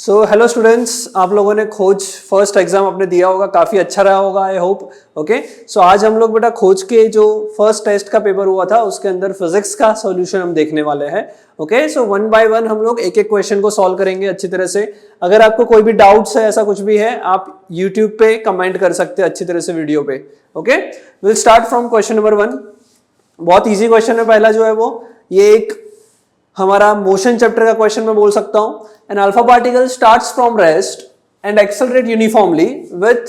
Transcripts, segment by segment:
So hello students, आप लोगों ने खोज फर्स्ट एग्जाम अपने दिया होगा, काफ़ी अच्छा रहा होगा आई होप। ओके, सो आज हम लोग बेटा खोज के जो फर्स्ट टेस्ट का पेपर हुआ था उसके अंदर फिजिक्स का सॉल्यूशन हम देखने वाले हैं। Okay, so one by one हम लोग एक एक क्वेश्चन को सॉल्व करेंगे अच्छी तरह से। अगर आपको कोई भी डाउट्स है, ऐसा कुछ भी है, आप यूट्यूब पे कमेंट कर सकते हैं अच्छी तरह से वीडियो पे। Okay, will start from question number 1। बहुत ईजी क्वेश्चन है पहला जो है वो, ये एक हमारा मोशन चैप्टर का क्वेश्चन मैं बोल सकता हूं। An alpha particle starts from rest and accelerate uniformly with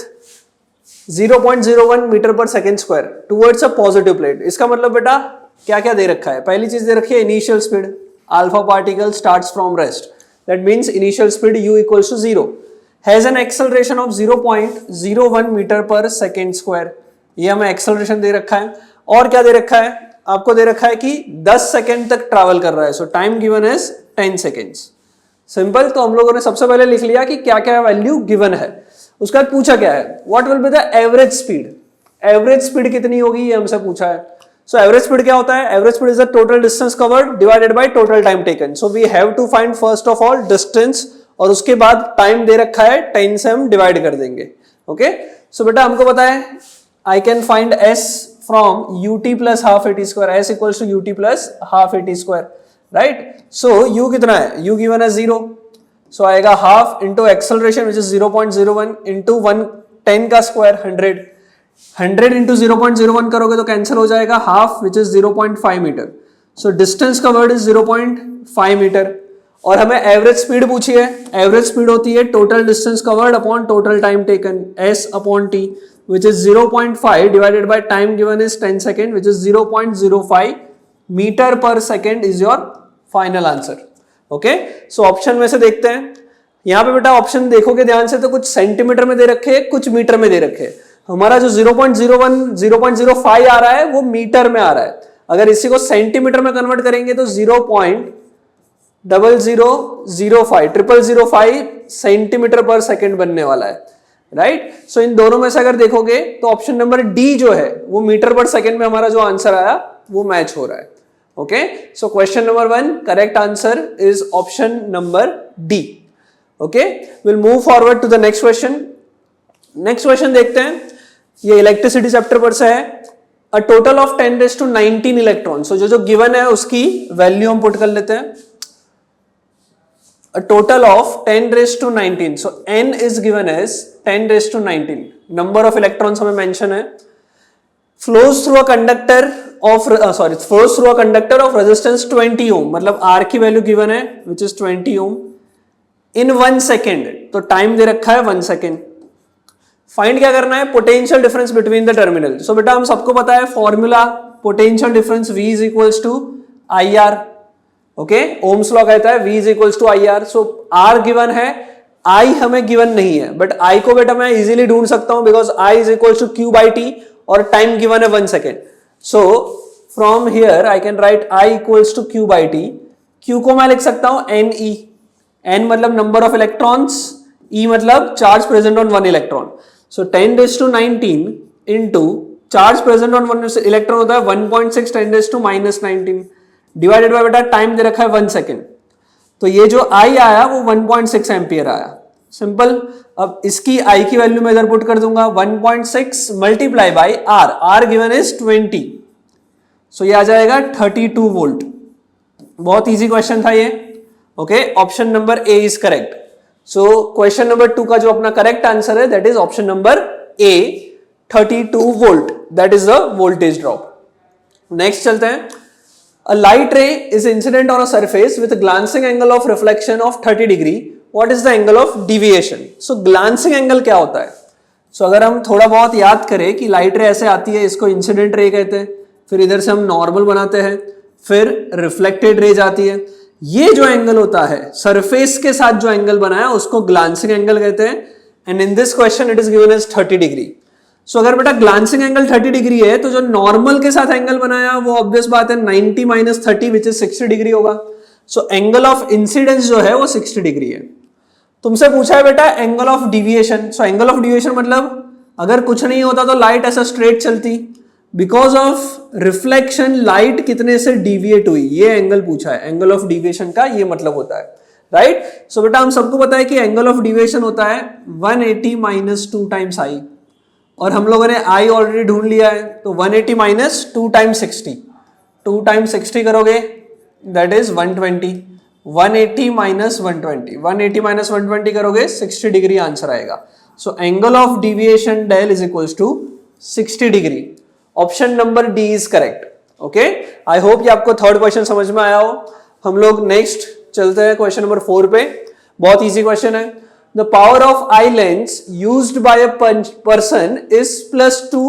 0.01 metre पर second square towards a positive plate. इसका मतलब बेटा क्या क्या दे रखा है? पहली चीज दे रखी है initial speed. Alpha particle starts from rest, that means initial speed u equals to 0, has an acceleration of 0.01 metre पर सेकेंड स्क्वायर। ये हमें एक्सेलरेशन दे रखा है। और क्या दे रखा है? आपको दे रखा है कि 10 सेकेंड तक ट्रैवल कर रहा है। सो time given is 10 seconds. Simple. तो हम लोगों ने सबसे पहले लिख लिया कि क्या क्या वैल्यू गिवन है। उसके बाद पूछा क्या है, what will be the average speed. Average speed कितनी होगी ये हमसे पूछा है। सो एवरेज स्पीड क्या होता है? Average speed is the total distance covered divided by total time taken. So we have to find first of all distance, और उसके बाद टाइम दे रखा है 10 से हम डिवाइड कर देंगे। ओके, सो बेटा हमको पता है I can find s from ut plus half at square, s equals to ut plus half at square, right? So u कितना है? u given है 0, so आएगा half into acceleration which is 0.01 into 110 का square 100 into 0.01 करोगे तो cancel हो जाएगा, half which is 0.5 metre. so distance covered is 0.5 metre. और हमें एवरेज स्पीड पूछी है। एवरेज स्पीड होती है total distance covered upon total time taken, s upon t, which is 0.5 divided by time given is 10 second, which is 0.05 meter per second is your final answer. Okay, so option में से देखते हैं। यहाँ पे बेटा option देखोगे ध्यान से तो कुछ सेंटीमीटर में दे रखे हैं, कुछ मीटर में दे रखे हैं। हमारा जो 0.01 0.05 आ रहा है वो मीटर में आ रहा है। अगर इसी को सेंटीमीटर में कन्वर्ट करेंगे तो 0.0005 सेंटीमीटर पर सेकेंड बनने वाला है, राइट। सो इन दोनों में से अगर देखोगे तो ऑप्शन नंबर डी जो है वो मीटर पर सेकेंड में हमारा जो आंसर आया वो मैच हो रहा है। Okay, so question number 1 correct answer is option number d. Okay, will move forward to the next question. Next question देखते हैं, ये इलेक्ट्रिसिटी चैप्टर पर से है। A total of 10⁻19 electron. So जो गिवन है उसकी वैल्यू हम पुट कर लेते हैं। A total of 10⁻19. So n is given as 10⁻19. Number of electrons हमें mention है। Flows through a conductor of resistance 20 ohm। मतलब R की वैल्यू given है which is 20 ohm in 1 second। तो टाइम दे रखा है 1 सेकेंड। फाइंड क्या करना है? Potential difference between the terminal. So बेटा हम सबको पता है formula potential difference V is equals to IR। Okay, Ohm's law कहता है V is equals to IR। So R given है, I हमें गिवन नहीं है, बट I को बेटा मैं इजीली ढूंढ सकता हूं because I is equals to Q by T और टाइम गिवन है 1 second. So from here I can right I equals to Q by T। Q को मैं लिख सकता हूं NE। N मतलब नंबर ऑफ इलेक्ट्रॉन्स, E मतलब charge present on 1 electron. So 10⁻19 into charge present on 1 electron होता है 1.6 10⁻⁻19 डिवाइडेड बाय बेटा टाइम दे रखा है 1 सेकेंड। तो ये जो I आया वो 1.6 एम्पियर आया। सिंपल। अब इसकी I की वैल्यू मैं इधर पुट कर दूंगा 1.6 multiply by R। R given is 20, सो ये आ जाएगा 32 वोल्ट। बहुत इजी क्वेश्चन था ये। Okay, option number A is correct. So question number 2 का जो अपना करेक्ट आंसर है that is option number A, 32 volt, that is the voltage drop. Next चलते हैं। A light ray is incident on a surface with a glancing angle of reflection of 30 degree. What is the angle of deviation? So glancing angle क्या होता है? So अगर हम थोड़ा बहुत याद करें कि लाइट रे ऐसे आती है, इसको इंसिडेंट रे कहते हैं, फिर इधर से हम नॉर्मल बनाते हैं, फिर रिफ्लेक्टेड रे जाती है। ये जो एंगल होता है सरफेस के साथ जो एंगल बना है उसको ग्लांसिंग एंगल कहते हैं। And in this question it is given as 30 degree. So अगर बेटा ग्लांसिंग एंगल 30 डिग्री है तो जो नॉर्मल के साथ एंगल बनाया वो ऑब्वियस बात है 90 - 30 विच इज 60 डिग्री होगा। सो एंगल ऑफ इंसिडेंस जो है वो 60 डिग्री है। तुमसे पूछा है बेटा angle of deviation. So angle of deviation मतलब अगर कुछ नहीं होता तो लाइट ऐसा स्ट्रेट चलती, बिकॉज ऑफ रिफ्लेक्शन लाइट कितने से डिविएट हुई, ये एंगल पूछा है। एंगल ऑफ डिविएशन का ये मतलब होता है। राइट। सो बेटा हम सबको पता है कि एंगल ऑफ डिविएशन होता है 180 माइनस 2 टाइम्स आई, और हम लोगों ने आई ऑलरेडी ढूंढ लिया है, तो 180 माइनस 2 टाइम्स 60, 2 टाइम्स 60 करोगे दैट इज 120, 180 माइनस 120, 180 माइनस 120 करोगे 60 डिग्री आंसर आएगा। So angle of deviation del is equals to 60 degree. Option number D is correct. Okay, I hope ये आपको थर्ड क्वेश्चन समझ में आया हो। हम लोग नेक्स्ट चलते हैं क्वेश्चन नंबर 4 पे। बहुत इजी क्वेश्चन है। The power of eye lens used by a person is +2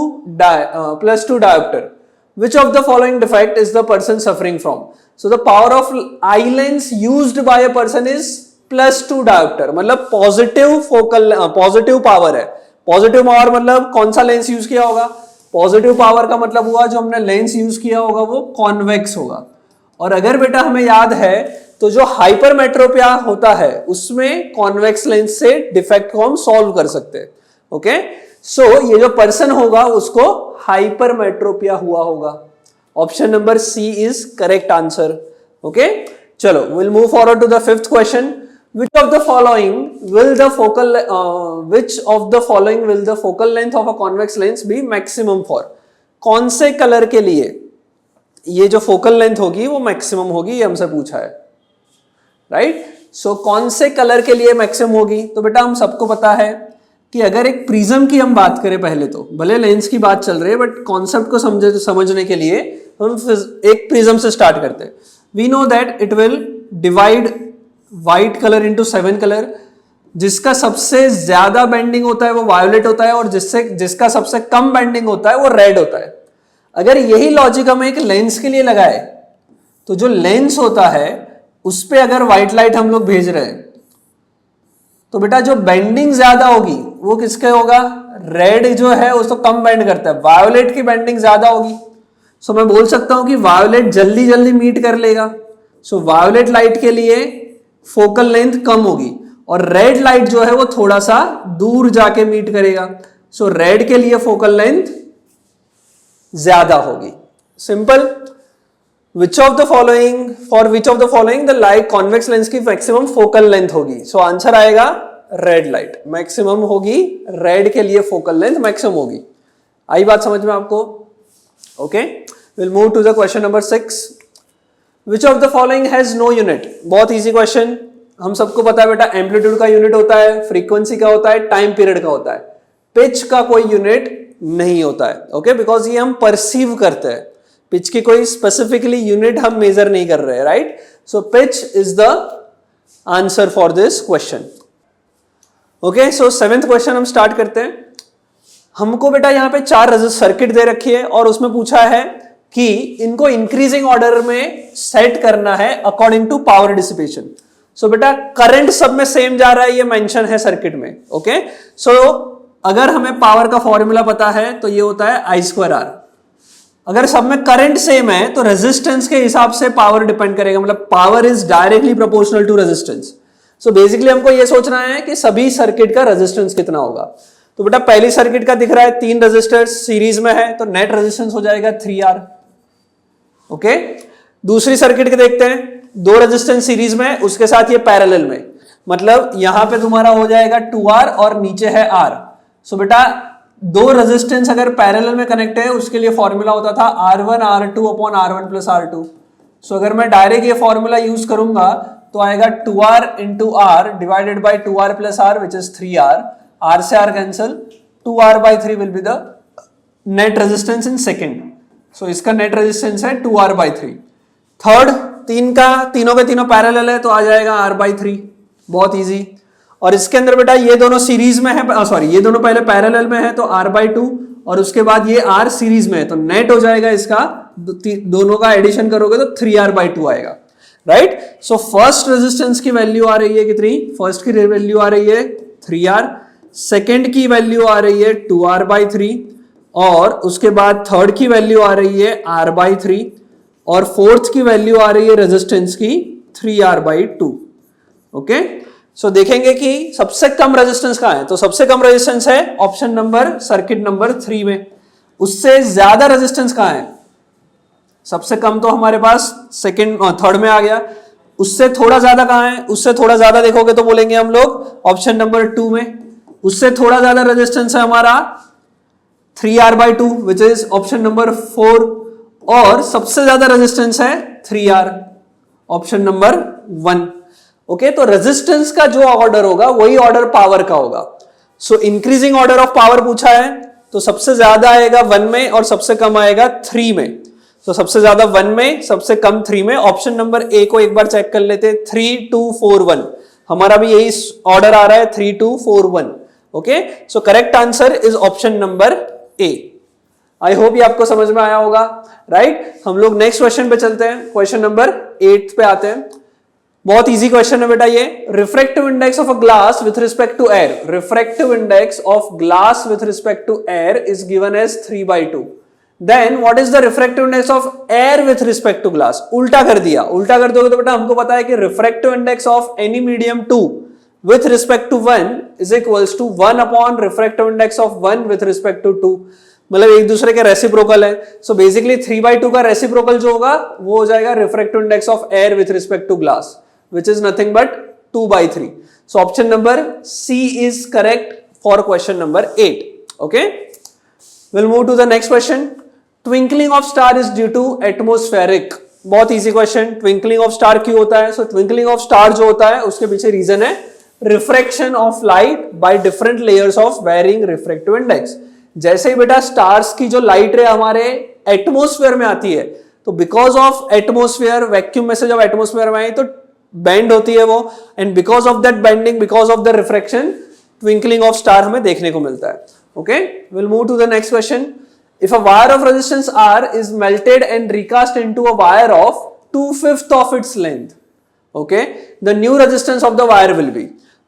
diopter. Which of the following defect is the person suffering from? So the power of eye lens used by a person is +2 diopter. मतलब positive power है। Positive power मतलब कौन सा lens use किया होगा? Positive power का मतलब हुआ जो हमने लेंस यूज किया होगा वो कॉन्वेक्स होगा। और अगर बेटा हमें याद है तो जो हाइपरमेट्रोपिया होता है उसमें कॉन्वेक्स लेंस से डिफेक्ट को हम सॉल्व कर सकते हैं। ओके, सो ये जो पर्सन होगा उसको हाइपरमेट्रोपिया हुआ होगा। Option number c is correct answer. Okay, चलो will move forward to the fifth question. Which of the following will the focal length of a convex lens be maximum for? कौन से colour के लिए ये जो focal length होगी वो maximum होगी, ये हमसे पूछा है, राइट। सो कौन से कलर के लिए मैक्सिमम होगी? तो बेटा हम सबको पता है कि अगर एक प्रिज्म की हम बात करें, पहले तो भले लेंस की बात चल रही है बट कॉन्सेप्ट को समझने के लिए हम एक प्रिज्म से स्टार्ट करते हैं। We know that it will divide white colour into 7 colour. जिसका सबसे ज्यादा बेंडिंग होता है वो वायोलेट होता है, और जिसका सबसे कम बेंडिंग होता है वो रेड होता है। अगर यही लॉजिक हम एक लेंस के लिए लगाए तो जो लेंस होता है उस पे अगर व्हाइट लाइट हम लोग भेज रहे हैं तो बेटा जो बेंडिंग ज्यादा होगी वो किसके होगा? रेड जो है उसको कम बेंड करता है, वायोलेट की बेंडिंग ज्यादा होगी। सो मैं बोल सकता हूं कि वायोलेट जल्दी जल्दी मीट कर लेगा। सो वायोलेट लाइट के लिए फोकल लेंथ कम होगी और रेड लाइट जो है वो थोड़ा सा दूर जाके मीट करेगा। सो रेड के लिए फोकल लेंथ ज्यादा होगी। Simple. Which of the following the light convex lens की मैक्सिमम फोकल लेंथ होगी? सो आंसर आएगा रेड लाइट मैक्सिमम होगी, रेड के लिए फोकल लेंथ मैक्सिमम होगी। आई बात समझ में आपको? Okay, will move to the question number 6। Which of the following has no unit? बहुत इजी क्वेश्चन। हम सबको पता है बेटा एम्पलीट्यूड का यूनिट होता है, फ्रीक्वेंसी का होता है, टाइम पीरियड का होता है। पिच का कोई यूनिट नहीं होता है। ओके, बिकॉज ये हम परसीव करते हैं, पिच की कोई स्पेसिफिकली यूनिट हम मेजर नहीं कर रहे हैं, right. So pitch is the answer for this question. Okay, so 7th question हम स्टार्ट करते हैं। हमको बेटा यहाँ पे 4 सर्किट दे रखी है और उसमें पूछा है कि इनको इंक्रीजिंग ऑर्डर में सेट करना है अकॉर्डिंग टू पावर डिसिपेशन। सो बेटा करंट सब में सेम जा रहा है, ये मेंशन है सर्किट में। ओके, सो अगर हमें पावर का फॉर्मूला पता है तो ये होता है I²R। अगर सब में करंट सेम है तो रेजिस्टेंस के हिसाब से पावर डिपेंड करेगा, मतलब power is directly proportional to resistance. So basically हमको ये सोचना है कि सभी सर्किट का रेजिस्टेंस कितना होगा। तो बेटा पहली सर्किट का दिख रहा है 3 रेजिस्टर्स सीरीज में है तो नेट रेजिस्टेंस हो जाएगा 3R। ओके, दूसरी सर्किट के देखते हैं, 2 रेजिस्टेंस सीरीज में, उसके साथ ये पैरेलल में, मतलब यहां पे तुम्हारा हो जाएगा 2R और नीचे है R। सो बेटा 2 रेजिस्टेंस अगर पैरेलल में कनेक्ट है उसके लिए फॉर्मूला होता था R1 R2 upon R1 plus R2। सो अगर मैं डायरेक्ट ये फॉर्मूला यूज करूंगा तो आएगा 2R into R divided by 2R plus R which is 3R। R से R cancel, 2R/3 will be the net resistance in second. So इसका net resistance है 2R/3। Third, तीनों के तीनों पैरेलल है तो आ जाएगा R/3। बहुत इजी। और इसके अंदर बेटा ये दोनों सीरीज में है, सॉरी ये दोनों पहले पैरेलल में है तो R/2 और उसके बाद ये R सीरीज में है तो नेट हो जाएगा इसका, दोनों का एडिशन करोगे तो 3R/2 आएगा, राइट। सो फर्स्ट रेजिस्टेंस की वैल्यू आ रही है कितनी? फर्स्ट की वैल्यू आ रही है 3R, सेकेंड की वैल्यू आ रही है 2R/3 और उसके बाद थर्ड की वैल्यू आ रही है R/3 और फोर्थ की वैल्यू आ रही है रेजिस्टेंस की 3R/2। ओके, सो देखेंगे कि सबसे कम रेजिस्टेंस कहां है, तो सबसे कम रेजिस्टेंस है ऑप्शन नंबर सर्किट नंबर 3 में। उससे ज्यादा रेजिस्टेंस कहां है? सबसे कम तो हमारे पास थर्ड में आ गया। उससे थोड़ा ज्यादा कहां है, उससे थोड़ा ज्यादा देखोगे तो बोलेंगे हम लोग ऑप्शन नंबर 2 में। उससे थोड़ा ज्यादा रेजिस्टेंस है हमारा 3R/2 which is option number 4, और सबसे ज्यादा रेजिस्टेंस है 3R, ऑप्शन नंबर 1। ओके, तो रेजिस्टेंस का जो ऑर्डर होगा वही ऑर्डर पावर का होगा। सो इंक्रीजिंग ऑर्डर ऑफ पावर पूछा है तो सबसे ज्यादा आएगा 1 में और सबसे कम आएगा 3 में। तो सबसे ज्यादा 1 में, सबसे कम 3 में। ऑप्शन नंबर ए को एक बार चेक कर लेते, 3 2 4 1, हमारा भी यही ऑर्डर आ रहा है 3 2 4 1। Okay, so correct answer is option number A. I hope ये आपको समझ में आया होगा, राइट। हम लोग नेक्स्ट क्वेश्चन पे चलते हैं, क्वेश्चन नंबर 8 पे आते हैं। बहुत इजी क्वेश्चन है बेटा ये। Refractive index of a glass with respect to air, refractive index of glass with respect to air is given as 3/2। Then what is the refractive index of air with respect to glass. उल्टा कर दिया, उल्टा कर दोगे तो बेटा हमको पता है कि refractive index of any medium 2 with respect to 1 is equals to 1 upon refractive index of 1 with respect to 2, मतलब एक दूसरे के रेसिप्रोकल है। सो बेसिकली 3/2 का रेसिप्रोकल जो होगा वो हो जाएगा refractive index of air with respect to glass, which is nothing but 2/3. So option number C is correct for question number 8. Okay, we'll move to the next question. Twinkling of star is due to atmospheric. बहुत easy question. Twinkling of star क्यों होता है? सो twinkling of star जो होता है उसके पीछे reason है refraction of light by different layers of varying refractive index. जैसे ही बेटा स्टार्स की जो लाइट रे हमारे एटमोस्फेयर में आती है तो बिकॉज ऑफ एटमोस्फेयर, वैक्यूम में से जब एटमोस्फेयर में आई तो बेंड होती है वो, and because of that bending, because of the refraction, twinkling of star हमें देखने को मिलता है। Okay, will move to the next question. If a wire of resistance R is melted and recast into a wire of 2/5 of its length, okay, the new resistance of the wire will be.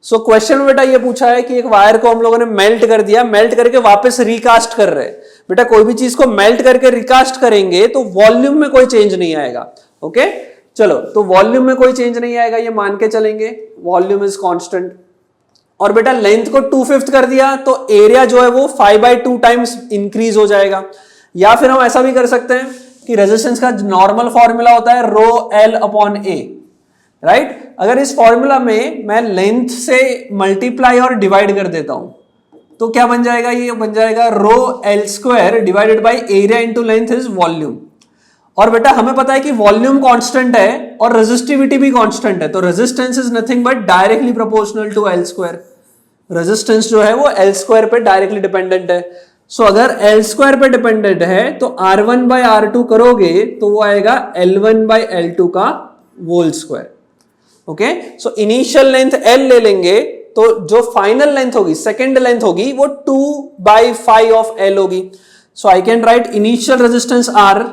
So question में बेटा ये पूछा है कि एक wire को हम लोगों ने मेल्ट कर दिया, मेल्ट करके वापस रिकास्ट कर रहे हैं। बेटा कोई भी चीज को मेल्ट करके रिकास्ट करेंगे तो वॉल्यूम में कोई चेंज नहीं आएगा। ओके, चलो, तो वॉल्यूम में कोई चेंज नहीं आएगा ये मान के चलेंगे, वॉल्यूम इज कांस्टेंट। और बेटा लेंथ को 2/5 कर दिया तो एरिया जो है वो 5/2 टाइम्स इंक्रीज हो जाएगा। या फिर हम ऐसा भी कर सकते हैं कि रेजिस्टेंस का नॉर्मल फॉर्मूला होता है ρL/A, राइट। अगर इस फॉर्मूला में मैं लेंथ से मल्टीप्लाई और डिवाइड कर देता हूं तो क्या बन जाएगा? ये बन जाएगा ρL² divided by area into length is volume. और बेटा हमें पता है कि वॉल्यूम कांस्टेंट है और रेजिस्टिविटी भी कांस्टेंट है, तो resistance is nothing but directly proportional to L²। Resistance जो है वो L² पे डायरेक्टली डिपेंडेंट है। सो अगर L² पे डिपेंडेंट है तो R1/R2 करोगे तो वो आएगा L1/L2 का whole square. Okay, so initial length L ले लेंगे तो जो फाइनल लेंथ होगी, सेकेंड लेंथ होगी, वो 2/5 ऑफ L होगी। So I can write initial resistance R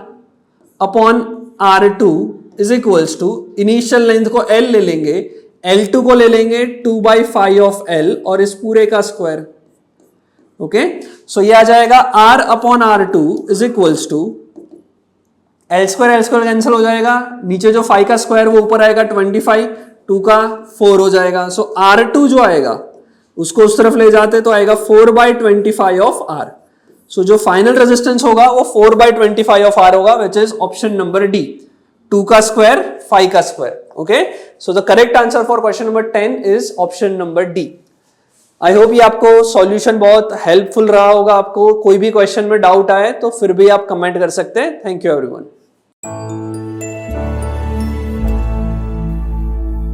upon R2 is equals to, initial length को L ले लेंगे, L2 को ले लेंगे 2/5 ऑफ L और इस पूरे का स्क्वायर। ओके, सो ये आ जाएगा R upon R2 is equals to L² cancel हो जाएगा, नीचे जो 5 का स्क्वायर वो ऊपर आएगा 25, 2 का 4 हो जाएगा। सो R2 जो आएगा उसको उस तरफ ले जाते तो आएगा 4/25 ऑफ R। सो जो फाइनल रेजिस्टेंस होगा वो 4/25 ऑफ R होगा, which is option number D, 2 का स्क्वायर 5 का square. Okay, so the correct answer for question number 10 is option number D. I hope ये आपको सॉल्यूशन बहुत हेल्पफुल रहा होगा। आपको कोई भी क्वेश्चन में डाउट आए तो फिर भी आप कमेंट कर सकते हैं। Thank you everyone.